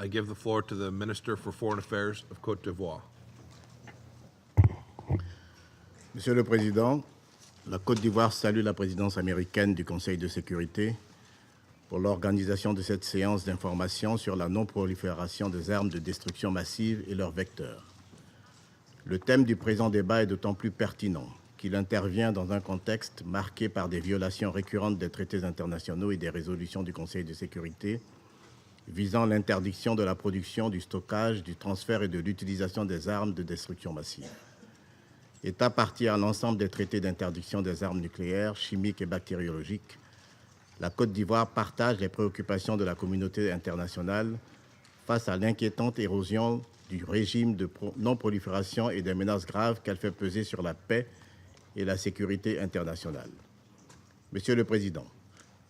I give the floor to the Minister for Foreign Affairs of Côte d'Ivoire. Monsieur le Président, la Côte d'Ivoire salue la présidence américaine du Conseil de sécurité pour l'organisation de cette séance d'information sur la non-prolifération des armes de destruction massive et leurs vecteurs. Le thème du présent débat est d'autant plus pertinent qu'il intervient dans un contexte marqué par des violations récurrentes des traités internationaux et des résolutions du Conseil de sécurité visant l'interdiction de la production, du stockage, du transfert et de l'utilisation des armes de destruction massive. État partie à l'ensemble des traités d'interdiction des armes nucléaires, chimiques et bactériologiques, la Côte d'Ivoire partage les préoccupations de la communauté internationale face à l'inquiétante érosion du régime de non-prolifération et des menaces graves qu'elle fait peser sur la paix et la sécurité internationale. Monsieur le Président,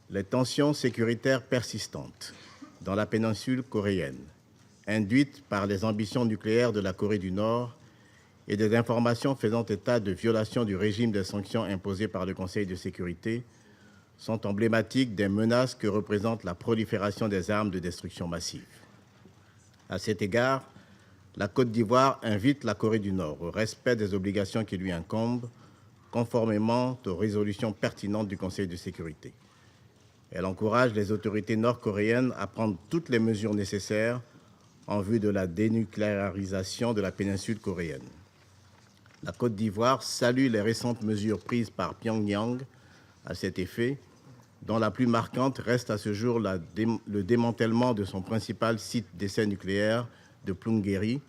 les tensions sécuritaires persistantes dans la péninsule coréenne, induites par les ambitions nucléaires de la Corée du Nord et des informations faisant état de violations du régime des sanctions imposées par le Conseil de sécurité, sont emblématiques des menaces que représente la prolifération des armes de destruction massive. À cet égard, la Côte d'Ivoire invite la Corée du Nord au respect des obligations qui lui incombent, conformément aux résolutions pertinentes du Conseil de sécurité. Elle encourage les autorités nord-coréennes à prendre toutes les mesures nécessaires en vue de la dénucléarisation de la péninsule coréenne. La Côte d'Ivoire salue les récentes mesures prises par Pyongyang à cet effet, dont la plus marquante reste à ce jour le démantèlement de son principal site d'essai nucléaire de Punggye-ri.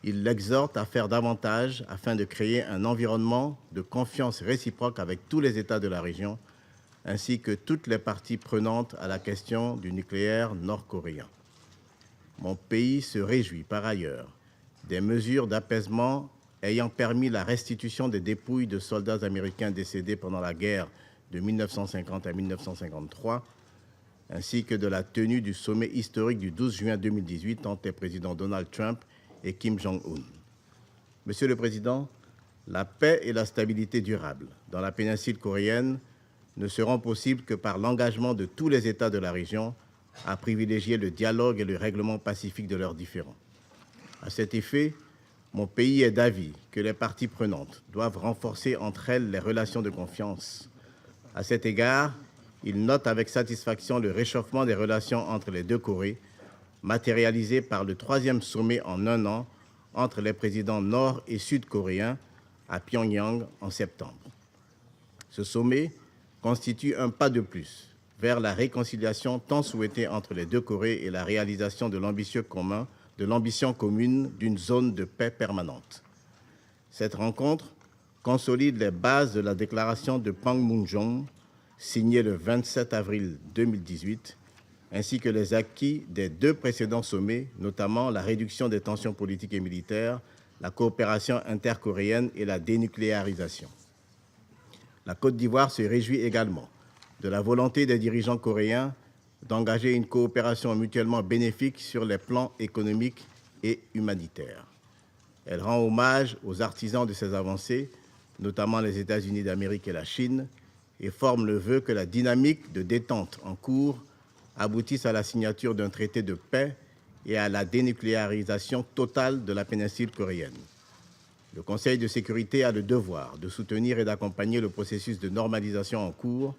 Il l'exhorte à faire davantage afin de créer un environnement de confiance réciproque avec tous les États de la région, ainsi que toutes les parties prenantes à la question du nucléaire nord-coréen. Mon pays se réjouit par ailleurs des mesures d'apaisement ayant permis la restitution des dépouilles de soldats américains décédés pendant la guerre de 1950 à 1953, ainsi que de la tenue du sommet historique du 12 juin 2018 entre les présidents Donald Trump et Kim Jong-un. Monsieur le Président, la paix et la stabilité durable dans la péninsule coréenne ne seront possibles que par l'engagement de tous les États de la région à privilégier le dialogue et le règlement pacifique de leurs différends. À cet effet, mon pays est d'avis que les parties prenantes doivent renforcer entre elles les relations de confiance. À cet égard, il note avec satisfaction le réchauffement des relations entre les deux Corées, matérialisé par le 3e sommet en un an entre les présidents nord- et sud-coréens à Pyongyang en septembre. Ce sommet constitue un pas de plus vers la réconciliation tant souhaitée entre les deux Corées et la réalisation de l'ambition commune d'une zone de paix permanente. Cette rencontre consolide les bases de la déclaration de Panmunjom, signée le 27 avril 2018, ainsi que les acquis des deux précédents sommets, notamment la réduction des tensions politiques et militaires, la coopération intercoréenne et la dénucléarisation. La Côte d'Ivoire se réjouit également de la volonté des dirigeants coréens d'engager une coopération mutuellement bénéfique sur les plans économiques et humanitaires. Elle rend hommage aux artisans de ces avancées, notamment les États-Unis d'Amérique et la Chine, et forme le vœu que la dynamique de détente en cours aboutisse à la signature d'un traité de paix et à la dénucléarisation totale de la péninsule coréenne. Le Conseil de sécurité a le devoir de soutenir et d'accompagner le processus de normalisation en cours.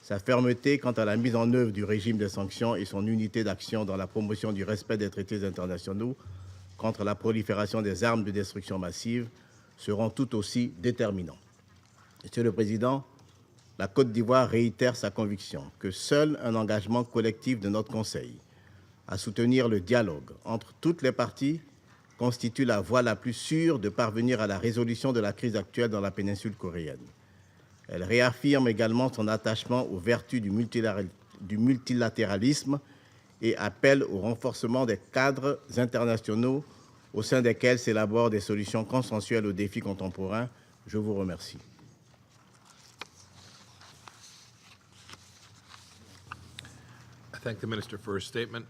Sa fermeté quant à la mise en œuvre du régime des sanctions et son unité d'action dans la promotion du respect des traités internationaux contre la prolifération des armes de destruction massive seront tout aussi déterminants. Monsieur le Président, la Côte d'Ivoire réitère sa conviction que seul un engagement collectif de notre Conseil à soutenir le dialogue entre toutes les parties constitue la voie la plus sûre de parvenir à la résolution de la crise actuelle dans la péninsule coréenne. Elle réaffirme également son attachement aux vertus du multilatéralisme et appelle au renforcement des cadres internationaux au sein desquels s'élaborent des solutions consensuelles aux défis contemporains. Je vous remercie. I thank the Minister for his statement.